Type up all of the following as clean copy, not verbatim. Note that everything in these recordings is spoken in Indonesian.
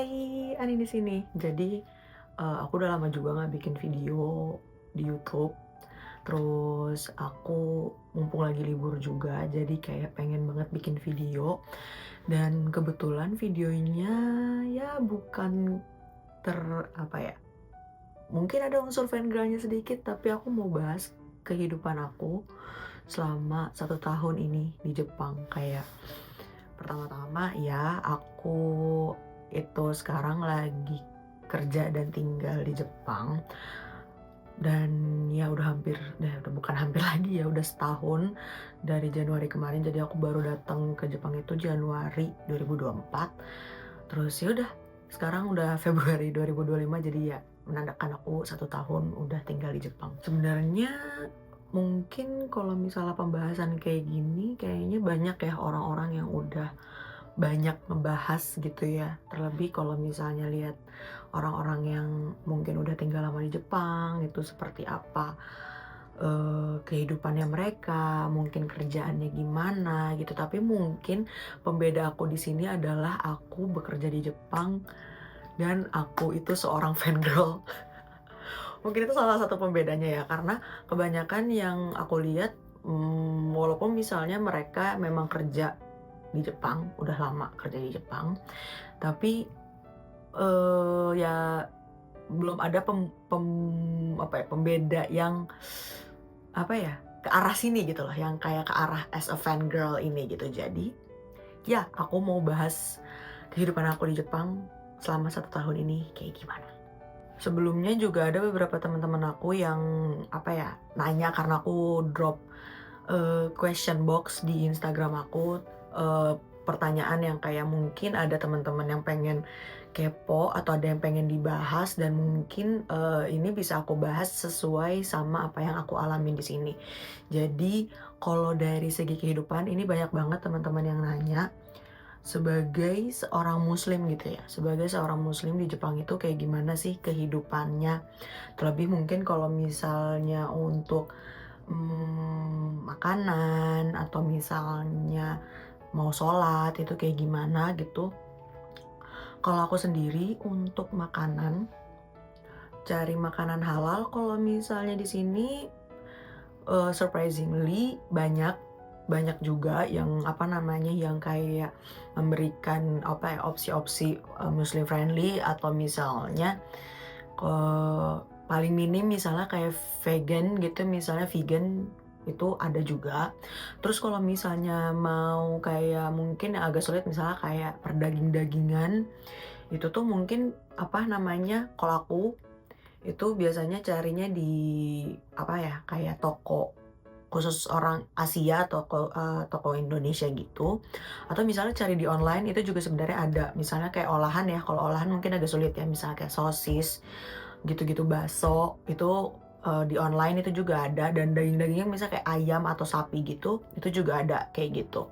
Hai, Ani di sini. Jadi, aku udah lama juga nggak bikin video di YouTube. Terus aku mumpung lagi libur juga, jadi kayak pengen banget bikin video. Dan kebetulan videonya ya bukan ter apa ya, mungkin ada unsur fangirl-nya sedikit, tapi aku mau bahas kehidupan aku selama 1 tahun ini di Jepang. Kayak pertama-tama ya, aku itu sekarang lagi kerja dan tinggal di Jepang. Dan ya udah bukan hampir lagi ya, udah setahun dari Januari kemarin. Jadi aku baru datang ke Jepang itu Januari 2024. Terus ya udah, sekarang udah Februari 2025, jadi ya menandakan aku 1 tahun udah tinggal di Jepang. Sebenarnya mungkin kalau misalnya pembahasan kayak gini, kayaknya banyak ya orang-orang yang udah banyak ngebahas gitu ya. Terlebih kalau misalnya lihat orang-orang yang mungkin udah tinggal lama di Jepang, itu seperti apa kehidupannya mereka, mungkin kerjaannya gimana gitu. Tapi mungkin pembeda aku di sini adalah aku bekerja di Jepang dan aku itu seorang fangirl. Mungkin itu salah satu pembedanya ya, karena kebanyakan yang aku lihat, walaupun misalnya mereka memang kerja di Jepang, udah lama kerja di Jepang, tapi, ya belum ada pembeda yang, apa ya, ke arah sini gitu loh, yang kayak ke arah as a fan girl ini gitu. Jadi, ya aku mau bahas kehidupan aku di Jepang selama 1 tahun ini kayak gimana. Sebelumnya juga ada beberapa teman-teman aku yang, apa ya, nanya karena aku drop question box di Instagram aku, pertanyaan yang kayak mungkin ada teman-teman yang pengen kepo atau ada yang pengen dibahas, dan mungkin, ini bisa aku bahas sesuai sama apa yang aku alamin di sini. Jadi kalau dari segi kehidupan ini banyak banget teman-teman yang nanya, sebagai seorang muslim gitu ya, sebagai seorang muslim di Jepang itu kayak gimana sih kehidupannya? Terlebih mungkin kalau misalnya untuk makanan atau misalnya mau sholat itu kayak gimana gitu. Kalau aku sendiri untuk makanan, cari makanan halal kalau misalnya di sini, surprisingly banyak juga yang apa namanya, yang kayak memberikan apa ya, opsi-opsi, muslim friendly, atau misalnya paling minim misalnya kayak vegan gitu, misalnya vegan itu ada juga. Terus kalau misalnya mau kayak mungkin yang agak sulit misalnya kayak perdaging-dagingan, itu tuh mungkin apa namanya, kalau aku itu biasanya carinya di apa ya, kayak toko khusus orang Asia, toko Indonesia gitu. Atau misalnya cari di online itu juga sebenarnya ada. Misalnya kayak olahan ya, kalau olahan mungkin agak sulit ya, misalnya kayak sosis, gitu-gitu, bakso, itu, di online itu juga ada, dan daging-dagingnya misalnya kayak ayam atau sapi gitu, itu juga ada kayak gitu.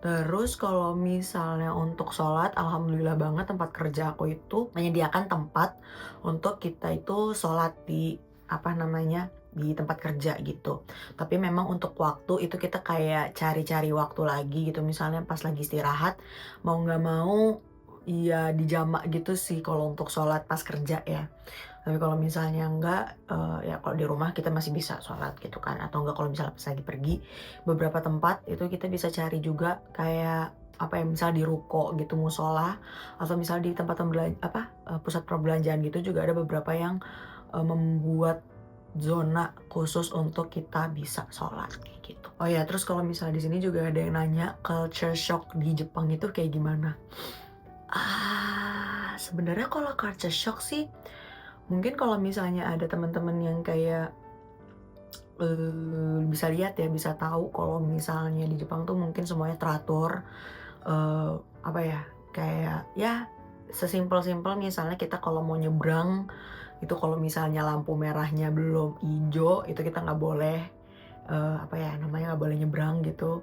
Terus kalau misalnya untuk sholat, alhamdulillah banget tempat kerja aku itu menyediakan tempat untuk kita itu sholat di, apa namanya, di tempat kerja gitu. Tapi memang untuk waktu itu kita kayak cari-cari waktu lagi gitu, misalnya pas lagi istirahat, mau nggak mau, ya dijamak gitu sih kalau untuk sholat pas kerja ya. Tapi kalau misalnya enggak, ya kalau di rumah kita masih bisa sholat gitu kan, atau enggak kalau misalnya pas lagi pergi, beberapa tempat itu kita bisa cari juga kayak, apa ya, misal di ruko gitu, musola, atau misal di tempat pusat perbelanjaan gitu juga ada beberapa yang, membuat zona khusus untuk kita bisa sholat kayak gitu. Oh ya, terus kalau misalnya di sini juga ada yang nanya culture shock di Jepang itu kayak gimana? Sebenarnya kalau culture shock sih, mungkin kalau misalnya ada teman-teman yang kayak, bisa lihat ya, bisa tahu kalau misalnya di Jepang tuh mungkin semuanya teratur, apa ya, kayak ya sesimpel-simpel misalnya kita kalau mau nyebrang, itu kalau misalnya lampu merahnya belum ijo, itu kita nggak boleh, apa ya namanya, nggak boleh nyebrang gitu.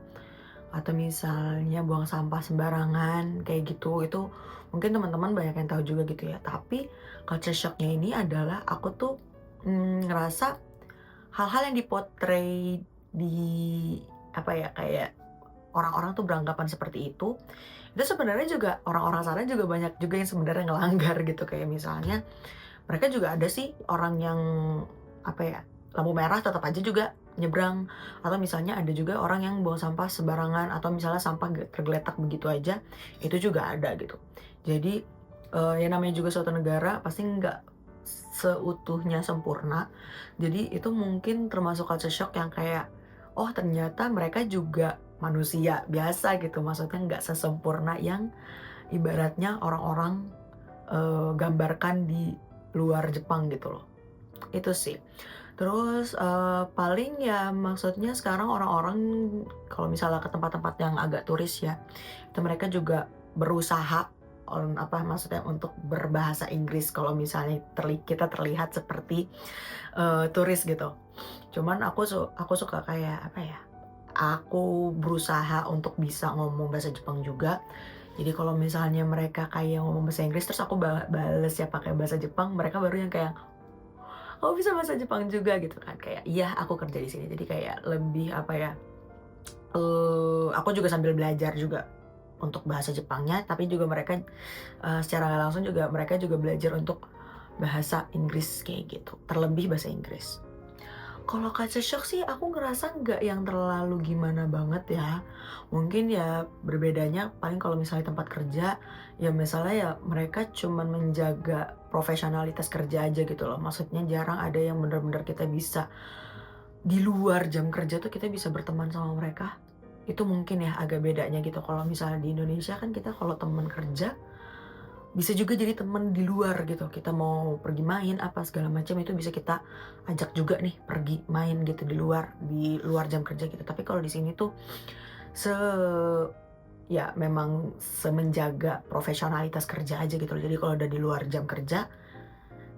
Atau misalnya buang sampah sembarangan, kayak gitu. Itu mungkin teman-teman banyak yang tahu juga gitu ya. Tapi culture shock-nya ini adalah aku tuh, ngerasa hal-hal yang dipotret di, apa ya, kayak orang-orang tuh beranggapan seperti itu sebenarnya juga orang-orang sana juga banyak juga yang sebenarnya ngelanggar gitu. Kayak misalnya mereka juga ada sih orang yang, apa ya, lampu merah tetap aja juga nyebrang, atau misalnya ada juga orang yang buang sampah sembarangan, atau misalnya sampah tergeletak begitu aja, itu juga ada gitu. Jadi, yang namanya juga suatu negara pasti nggak seutuhnya sempurna. Jadi itu mungkin termasuk culture shock yang kayak, oh ternyata mereka juga manusia biasa gitu, maksudnya nggak sesempurna yang ibaratnya orang-orang, gambarkan di luar Jepang gitu loh, itu sih. Terus, paling ya maksudnya sekarang orang-orang kalau misalnya ke tempat-tempat yang agak turis ya, itu mereka juga berusaha apa maksudnya untuk berbahasa Inggris kalau misalnya kita terlihat seperti, turis gitu. Cuman aku suka kayak apa ya, aku berusaha untuk bisa ngomong bahasa Jepang juga. Jadi kalau misalnya mereka kayak ngomong bahasa Inggris terus aku bales ya pakai bahasa Jepang, mereka baru yang kayak, "Oh bisa bahasa Jepang juga?" Gitu kan. Kayak, "Iya aku kerja di sini." Jadi kayak lebih apa ya, aku juga sambil belajar juga untuk bahasa Jepangnya, tapi juga mereka, secara nggak langsung juga mereka juga belajar untuk bahasa Inggris kayak gitu, terlebih bahasa Inggris. Kalau culture shock sih aku ngerasa nggak yang terlalu gimana banget ya. Mungkin ya berbedanya paling kalau misalnya tempat kerja, ya misalnya ya mereka cuman menjaga profesionalitas kerja aja gitu loh. Maksudnya jarang ada yang bener-bener kita bisa di luar jam kerja tuh kita bisa berteman sama mereka. Itu mungkin ya agak bedanya gitu. Kalau misalnya di Indonesia kan kita kalau teman kerja bisa juga jadi temen di luar gitu, kita mau pergi main apa segala macam itu bisa kita ajak juga nih pergi main gitu di luar jam kerja gitu. Tapi kalau di sini tuh se ya memang semenjaga profesionalitas kerja aja gitu loh. Jadi kalau udah di luar jam kerja,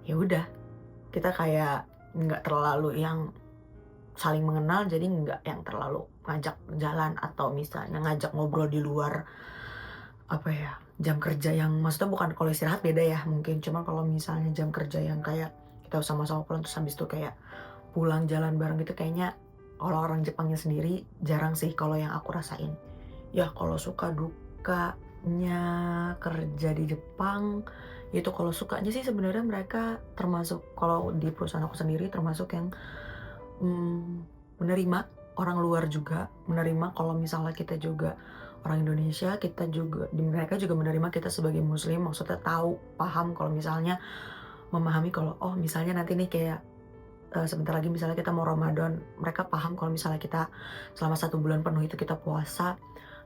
ya udah kita kayak nggak terlalu yang saling mengenal, jadi nggak yang terlalu ngajak jalan atau misalnya ngajak ngobrol di luar apa ya, jam kerja yang maksudnya bukan kalau istirahat beda ya mungkin, cuma kalau misalnya jam kerja yang kayak kita sama-sama pulang terus habis itu kayak pulang jalan bareng gitu kayaknya kalau orang Jepangnya sendiri jarang sih kalau yang aku rasain. Ya kalau suka dukanya kerja di Jepang, itu kalau sukanya sih sebenarnya mereka termasuk kalau di perusahaan aku sendiri termasuk yang, mmm, menerima orang luar juga, menerima kalau misalnya kita juga orang Indonesia, kita juga mereka juga menerima kita sebagai muslim, maksudnya tahu, paham kalau misalnya memahami kalau, oh misalnya nanti nih kayak, sebentar lagi misalnya kita mau Ramadan, mereka paham kalau misalnya kita selama 1 bulan penuh itu kita puasa,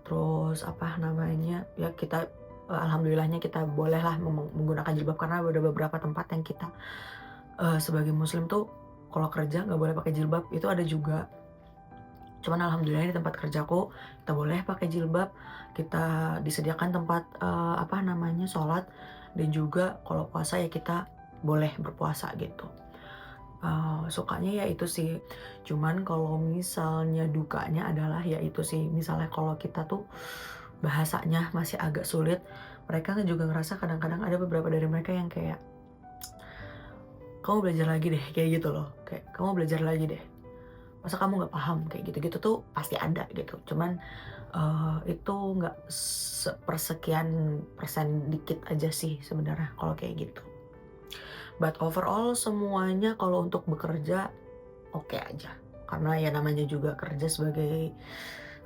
terus apa namanya, ya kita, alhamdulillahnya kita bolehlah menggunakan jilbab karena ada beberapa tempat yang kita, sebagai muslim tuh kalau kerja nggak boleh pakai jilbab, itu ada juga. Cuman alhamdulillah di tempat kerjaku, kita boleh pakai jilbab, kita disediakan tempat, apa namanya, sholat, dan juga kalau puasa ya kita boleh berpuasa gitu. Sukanya ya itu sih. Cuman kalau misalnya dukanya adalah ya itu sih, misalnya kalau kita tuh bahasanya masih agak sulit, mereka kan juga ngerasa kadang-kadang ada beberapa dari mereka yang kayak, "Kamu belajar lagi deh," kayak gitu loh. Kayak, "Kamu belajar lagi deh, masa kamu nggak paham?" Kayak gitu-gitu tuh pasti ada gitu. Cuman, itu nggak sepersekian persen dikit aja sih sebenarnya kalau kayak gitu. But overall semuanya kalau untuk bekerja oke aja. Karena ya namanya juga kerja sebagai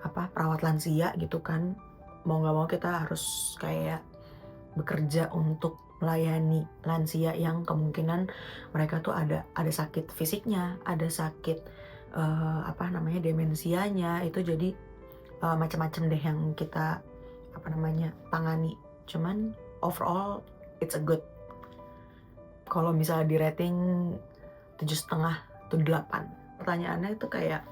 apa, perawat lansia gitu kan. Mau nggak mau kita harus kayak bekerja untuk melayani lansia yang kemungkinan mereka tuh ada sakit fisiknya, ada sakit, apa namanya, demensianya, itu jadi, macam-macam deh yang kita, apa namanya, tangani. Cuman overall it's a good, kalau misalnya di-rating 7,5 atau 8. Pertanyaannya itu kayak,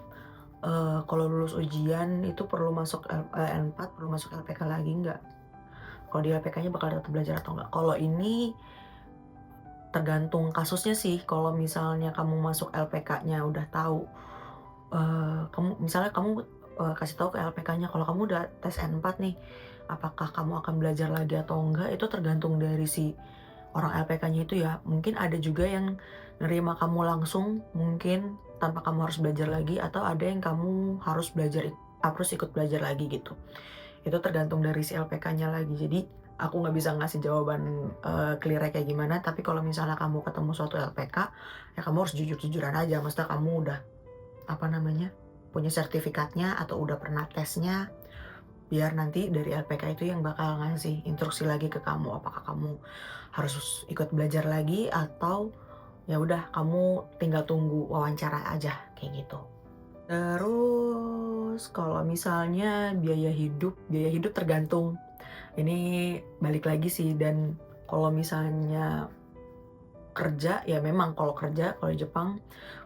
kalau lulus ujian itu perlu masuk N4, perlu masuk LPK lagi nggak? Kalau di LPK-nya bakal tetap belajar atau enggak? Kalau ini tergantung kasusnya sih, kalau misalnya kamu masuk LPK-nya udah tahu, kamu misalnya kamu, kasih tahu ke LPK-nya kalau kamu udah tes N4 nih, apakah kamu akan belajar lagi atau enggak, itu tergantung dari si orang LPK-nya itu ya. Mungkin ada juga yang nerima kamu langsung, mungkin tanpa kamu harus belajar lagi, atau ada yang kamu harus belajar aku harus ikut belajar lagi gitu. Itu tergantung dari si LPK-nya lagi. Jadi aku nggak bisa ngasih jawaban, clear-nya kayak gimana, tapi kalau misalnya kamu ketemu suatu LPK, ya kamu harus jujur-jujuran aja. Maksudnya kamu udah, apa namanya, punya sertifikatnya atau udah pernah tesnya, biar nanti dari LPK itu yang bakal ngasih instruksi lagi ke kamu, apakah kamu harus ikut belajar lagi atau ya udah kamu tinggal tunggu wawancara aja, kayak gitu. Terus kalau misalnya biaya hidup tergantung, ini balik lagi sih, dan kalau misalnya kerja, ya memang kalau kerja, kalau di Jepang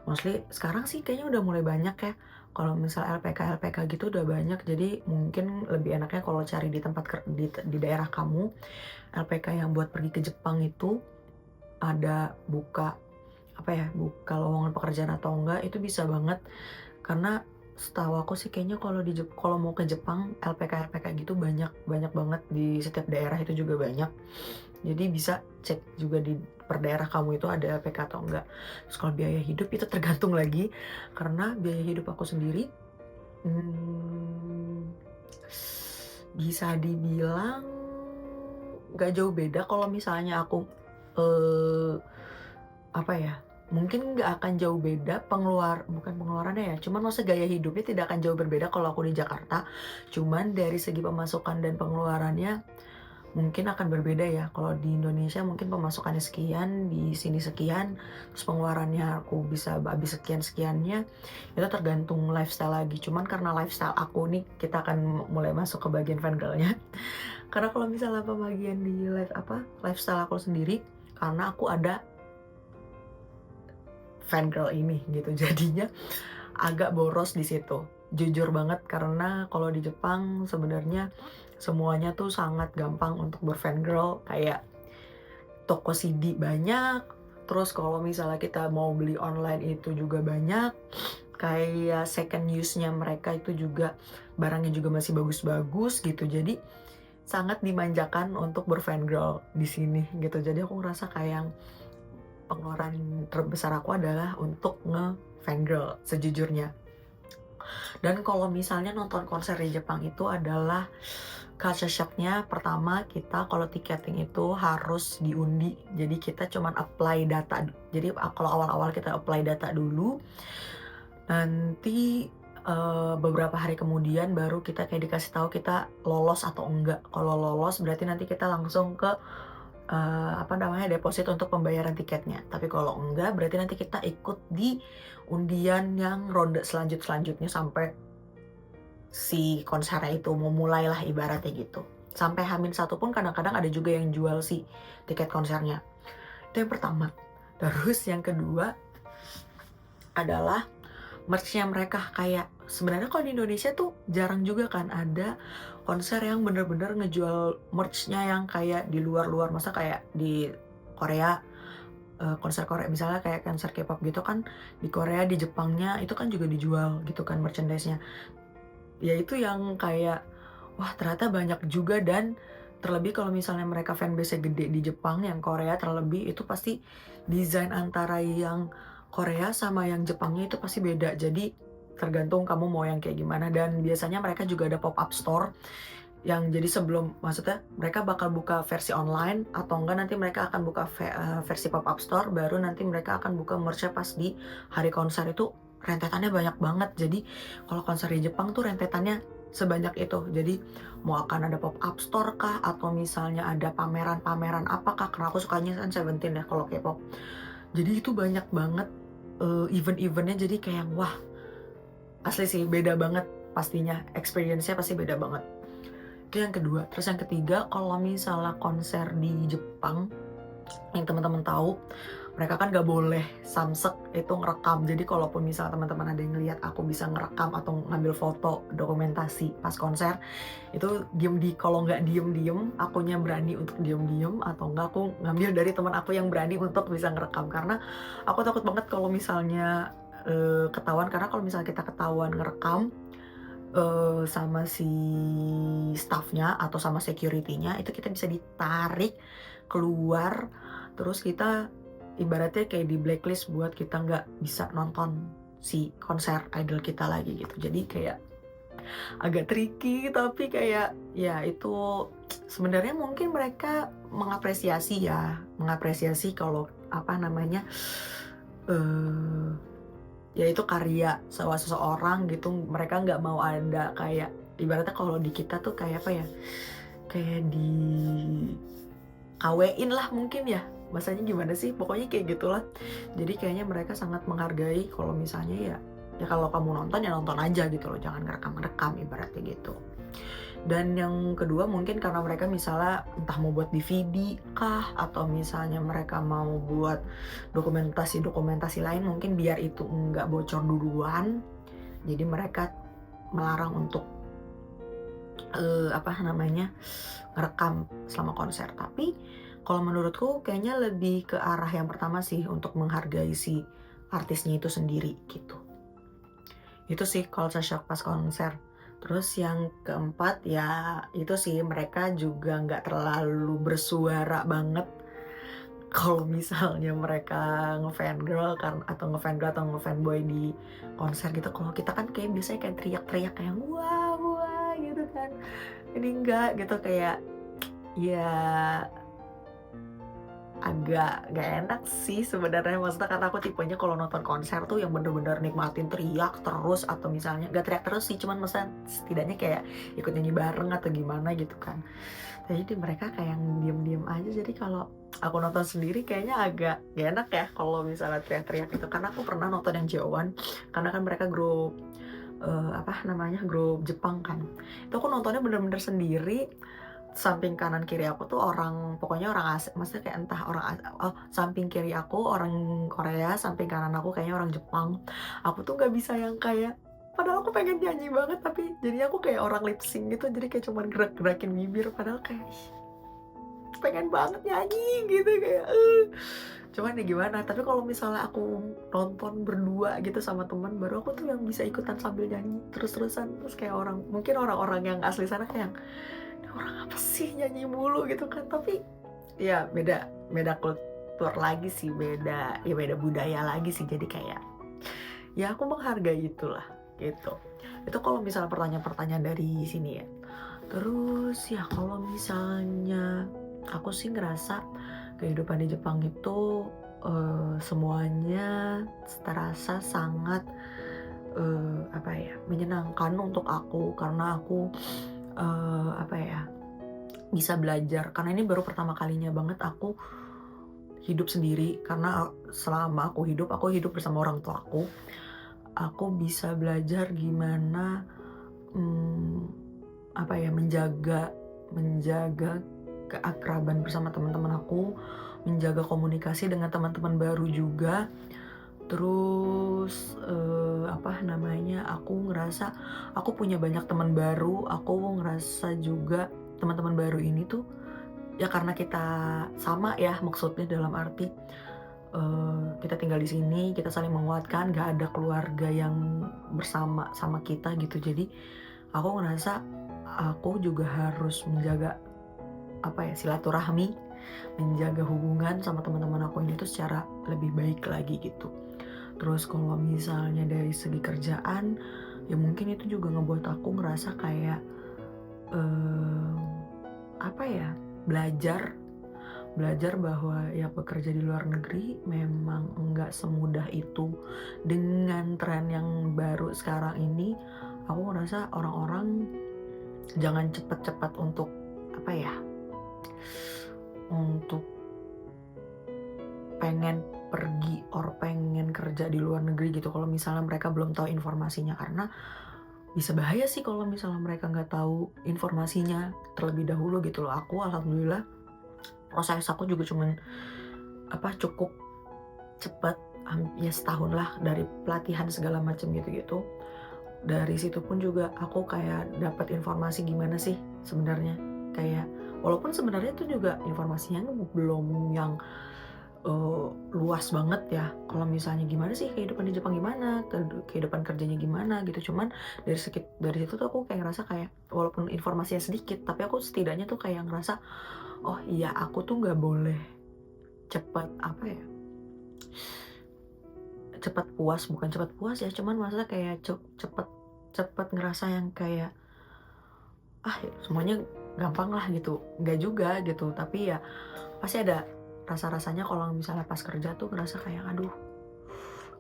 mostly sekarang sih kayaknya udah mulai banyak ya, kalau misal LPK-LPK gitu udah banyak, jadi mungkin lebih enaknya kalau cari di tempat di daerah kamu, LPK yang buat pergi ke Jepang itu ada buka, apa ya, buka lowongan pekerjaan atau enggak, itu bisa banget. Karena setahu aku sih kayaknya kalau mau ke Jepang, LPK-LPK gitu banyak banyak banget di setiap daerah itu juga banyak. Jadi bisa cek juga di per daerah kamu itu ada LPK atau enggak. Terus kalau biaya hidup itu tergantung lagi, karena biaya hidup aku sendiri, mmm, bisa dibilang nggak jauh beda kalau misalnya aku, eee, apa ya, mungkin nggak akan jauh beda bukan pengeluarannya ya, cuman maksudnya gaya hidupnya tidak akan jauh berbeda kalau aku di Jakarta. Cuman dari segi pemasukan dan pengeluarannya mungkin akan berbeda ya. Kalau di Indonesia mungkin pemasukannya sekian, di sini sekian, terus pengeluarannya aku bisa habis sekian-sekiannya, itu tergantung lifestyle lagi. Cuman karena lifestyle aku nih, kita akan mulai masuk ke bagian fangirl-nya. Karena kalau misalnya pembagian di lifestyle aku sendiri, karena aku ada fangirl ini gitu, jadinya agak boros di situ. Jujur banget karena kalau di Jepang sebenarnya semuanya tuh sangat gampang untuk berfangirl, kayak toko CD banyak, terus kalau misalnya kita mau beli online itu juga banyak, kayak second use-nya mereka itu juga barangnya juga masih bagus-bagus gitu. Jadi sangat dimanjakan untuk berfangirl di sini gitu. Jadi aku ngerasa kayak yang pengeluaran terbesar aku adalah untuk nge-fangirl sejujurnya. Dan kalau misalnya nonton konser di Jepang itu adalah culture shock-nya, pertama kita kalau tiketing itu harus diundi. Jadi kita cuman apply data. Jadi kalau awal-awal kita apply data dulu, nanti beberapa hari kemudian baru kita kayak dikasih tahu kita lolos atau enggak. Kalau lolos berarti nanti kita langsung ke apa namanya, deposit untuk pembayaran tiketnya. Tapi kalau enggak, berarti nanti kita ikut di undian yang ronde selanjutnya sampai si konsernya itu mau mulai lah ibaratnya gitu. Sampai H-1 pun kadang-kadang ada juga yang jual si tiket konsernya. Itu yang pertama. Terus yang kedua adalah merch-nya mereka. Kayak sebenarnya kalau di Indonesia tuh jarang juga kan ada konser yang bener-bener ngejual merch-nya yang kayak di luar-luar. Masa kayak di Korea, konser Korea misalnya kayak konser K-pop gitu kan, di Korea, di Jepangnya itu kan juga dijual gitu kan merchandise-nya. Ya itu yang kayak, wah ternyata banyak juga, dan terlebih kalau misalnya mereka fanbase-nya gede di Jepang, yang Korea terlebih, itu pasti desain antara yang Korea sama yang Jepangnya itu pasti beda. Jadi tergantung kamu mau yang kayak gimana, dan biasanya mereka juga ada pop-up store yang jadi maksudnya mereka bakal buka versi online atau enggak nanti mereka akan buka versi pop-up store, baru nanti mereka akan buka merch pas di hari konser. Itu rentetannya banyak banget. Jadi kalau konser di Jepang tuh rentetannya sebanyak itu. Jadi mau akan ada pop-up store kah, atau misalnya ada pameran-pameran apakah, karena aku sukanya kan Seventeen ya kalau K-pop. Jadi itu banyak banget event-eventnya, jadi kayak wah asli sih beda banget pastinya, experience-nya pasti beda banget. Itu yang kedua. Terus yang ketiga, kalau misalnya konser di Jepang, yang teman-teman tahu, mereka kan nggak boleh samsek itu ngerekam. Jadi kalaupun misalnya teman-teman ada yang ngelihat aku bisa ngerekam atau ngambil foto dokumentasi pas konser, itu kalau nggak diem-diem, akunya berani untuk diem-diem, atau nggak aku ngambil dari teman aku yang berani untuk bisa ngerekam. Karena aku takut banget kalau misalnya ketahuan, karena kalau misalnya kita ketahuan ngerekam, sama si staff-nya atau sama security-nya, itu kita bisa ditarik keluar, terus kita ibaratnya kayak di blacklist buat kita nggak bisa nonton si konser idol kita lagi gitu. Jadi kayak agak tricky, tapi kayak ya itu sebenarnya mungkin mereka mengapresiasi ya, mengapresiasi kalau apa namanya, eee, ya itu karya seseorang gitu, mereka nggak mau ada kayak ibaratnya kalau di kita tuh kayak apa ya, kayak KW-in lah mungkin ya, bahasanya gimana sih, pokoknya kayak gitulah. Jadi kayaknya mereka sangat menghargai kalau misalnya ya kalau kamu nonton ya nonton aja gitu loh, jangan ngerekam-ngerekam ibaratnya gitu. Dan yang kedua mungkin karena mereka misalnya entah mau buat DVD kah, atau misalnya mereka mau buat dokumentasi-dokumentasi lain mungkin biar itu enggak bocor duluan, jadi mereka melarang untuk, apa namanya, ngerekam selama konser. Tapi kalau menurutku kayaknya lebih ke arah yang pertama sih, untuk menghargai si artisnya itu sendiri gitu. Itu sih culture shock pas konser. Terus yang keempat ya itu sih, mereka juga nggak terlalu bersuara banget kalau misalnya mereka ngefangirl kan, atau ngefangirl atau ngefanboy di konser gitu. Kalau kita kan kayak biasanya kayak teriak-teriak kayak wah wah gitu kan. Ini enggak gitu, kayak ya agak nggak enak sih sebenarnya, maksudnya karena aku tipenya kalau nonton konser tuh yang bener-bener nikmatin teriak terus, atau misalnya nggak teriak terus sih, cuman maksudnya setidaknya kayak ikut nyanyi bareng atau gimana gitu kan. Nah, jadi mereka kayak yang diem-diem aja, jadi kalau aku nonton sendiri kayaknya agak gak enak ya kalau misalnya teriak-teriak gitu, karena aku pernah nonton yang JO1, karena kan mereka grup apa namanya, grup Jepang kan. Itu aku nontonnya bener-bener sendiri, samping kanan kiri aku tuh orang, pokoknya orang asing, maksudnya kayak entah orang samping kiri aku orang Korea, samping kanan aku kayaknya orang Jepang. Aku tuh nggak bisa yang kayak, padahal aku pengen nyanyi banget, tapi jadi aku kayak orang lip sync gitu, jadi kayak cuman gerak-gerakin bibir, padahal kayak ih, pengen banget nyanyi gitu kayak, cuman ya gimana. Tapi kalau misalnya aku nonton berdua gitu sama teman, baru aku tuh yang bisa ikutan sambil nyanyi terus-terusan. Terus kayak orang, mungkin orang-orang yang asli sana kayak, "Ini orang apa sih nyanyi mulu?" gitu kan. Tapi ya beda beda kultur lagi sih, beda budaya lagi sih. Jadi kayak ya aku menghargai itulah gitu. Itu kalau misalnya pertanyaan-pertanyaan dari sini ya. Terus ya kalau misalnya aku sih ngerasa kehidupan di Jepang itu, semuanya terasa sangat, apa ya, menyenangkan untuk aku, karena aku, apa ya, bisa belajar, karena ini baru pertama kalinya banget aku hidup sendiri, karena selama aku hidup bersama orang tua aku bisa belajar gimana, mmm, apa ya, menjaga keakraban bersama teman-teman aku, menjaga komunikasi dengan teman-teman baru juga. Terus, apa namanya, aku ngerasa aku punya banyak teman baru, aku ngerasa juga teman-teman baru ini tuh ya karena kita sama ya, maksudnya dalam arti, kita tinggal di sini, kita saling menguatkan, gak ada keluarga yang bersama sama kita gitu. Jadi aku ngerasa aku juga harus menjaga, apa ya, silaturahmi, menjaga hubungan sama teman-teman aku ini tuh secara lebih baik lagi gitu. Terus kalau misalnya dari segi kerjaan, ya mungkin itu juga ngebuat aku ngerasa kayak, eee, apa ya, belajar belajar bahwa ya bekerja di luar negeri memang enggak semudah itu. Dengan tren yang baru sekarang ini, aku ngerasa orang-orang jangan cepet-cepet untuk, apa ya, untuk pengen pergi or pengen kerja di luar negeri gitu, kalau misalnya mereka belum tahu informasinya. Karena bisa bahaya sih kalau misalnya mereka nggak tahu informasinya terlebih dahulu gitu loh. Aku alhamdulillah proses aku juga cuman, apa, cukup cepet, ya setahun lah dari pelatihan segala macam gitu-gitu. Dari situ pun juga aku kayak dapat informasi gimana sih sebenarnya, kayak walaupun sebenarnya itu juga informasinya belum yang, luas banget ya, kalau misalnya gimana sih kehidupan di Jepang gimana, kehidupan kerjanya gimana gitu. Cuman dari situ tuh aku kayak ngerasa kayak walaupun informasinya sedikit, tapi aku setidaknya tuh kayak ngerasa, "Oh iya, aku tuh nggak boleh cepet, apa ya, cepat puas, bukan cepat puas ya, cuman maksudnya kayak cepet cepet ngerasa yang kayak, "Ah, semuanya gampang lah," gitu. Nggak juga gitu, tapi ya pasti ada rasa-rasanya kalau misalnya pas kerja tuh ngerasa kayak, "Aduh,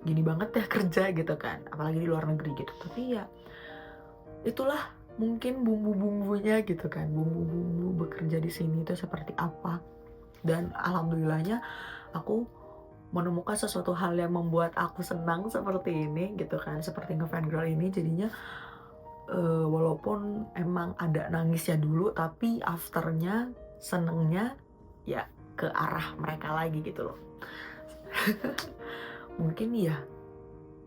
gini banget ya kerja," gitu kan, apalagi di luar negeri gitu. Tapi ya itulah mungkin bumbu-bumbunya gitu kan, bumbu-bumbu bekerja di sini itu seperti apa. Dan alhamdulillahnya aku menemukan sesuatu hal yang membuat aku senang seperti ini gitu kan, seperti nge-fangirl ini jadinya, walaupun emang ada nangisnya dulu, tapi afternya senengnya ya ke arah mereka lagi gitu loh. Mungkin ya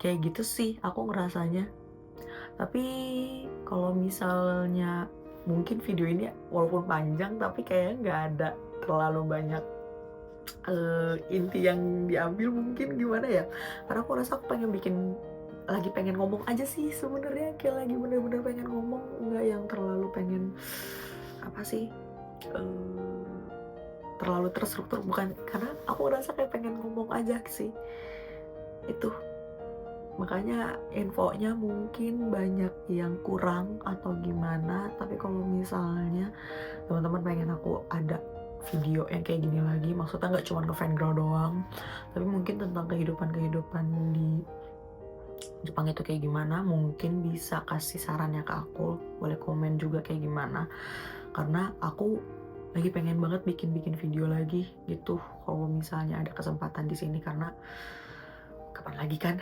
kayak gitu sih aku ngerasanya. Tapi kalau misalnya mungkin video ini walaupun panjang tapi kayaknya nggak ada terlalu banyak, inti yang diambil mungkin gimana ya, karena aku rasa aku lagi pengen ngomong aja sih sebenarnya, kayak lagi bener-bener pengen ngomong, nggak yang terlalu pengen, apa sih, eee, terlalu terstruktur, bukan, karena aku ngerasa kayak pengen ngomong aja sih, itu. Makanya infonya mungkin banyak yang kurang atau gimana, tapi kalau misalnya teman-teman pengen aku ada video yang kayak gini lagi, maksudnya nggak cuma nge-fangirl doang, tapi mungkin tentang kehidupan-kehidupan di Jepang itu kayak gimana, mungkin bisa kasih sarannya ke aku, boleh komen juga kayak gimana. Karena aku lagi pengen banget bikin-bikin video lagi gitu, kalau misalnya ada kesempatan di sini, karena kapan lagi kan?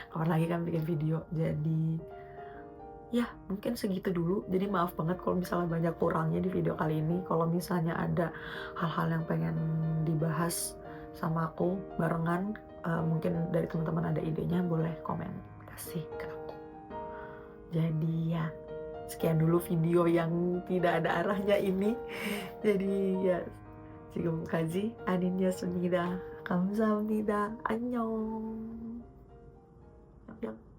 Kapan lagi kan bikin video. Jadi ya mungkin segitu dulu. Jadi maaf banget kalau misalnya banyak kurangnya di video kali ini. Kalau misalnya ada hal-hal yang pengen dibahas sama aku barengan, mungkin dari teman-teman ada idenya, boleh komen kasih ke aku. Jadi ya sekian dulu video yang tidak ada arahnya ini. Jadi ya 지금까지 아닌이었습니다. 감사합니다. 안녕. 안녕.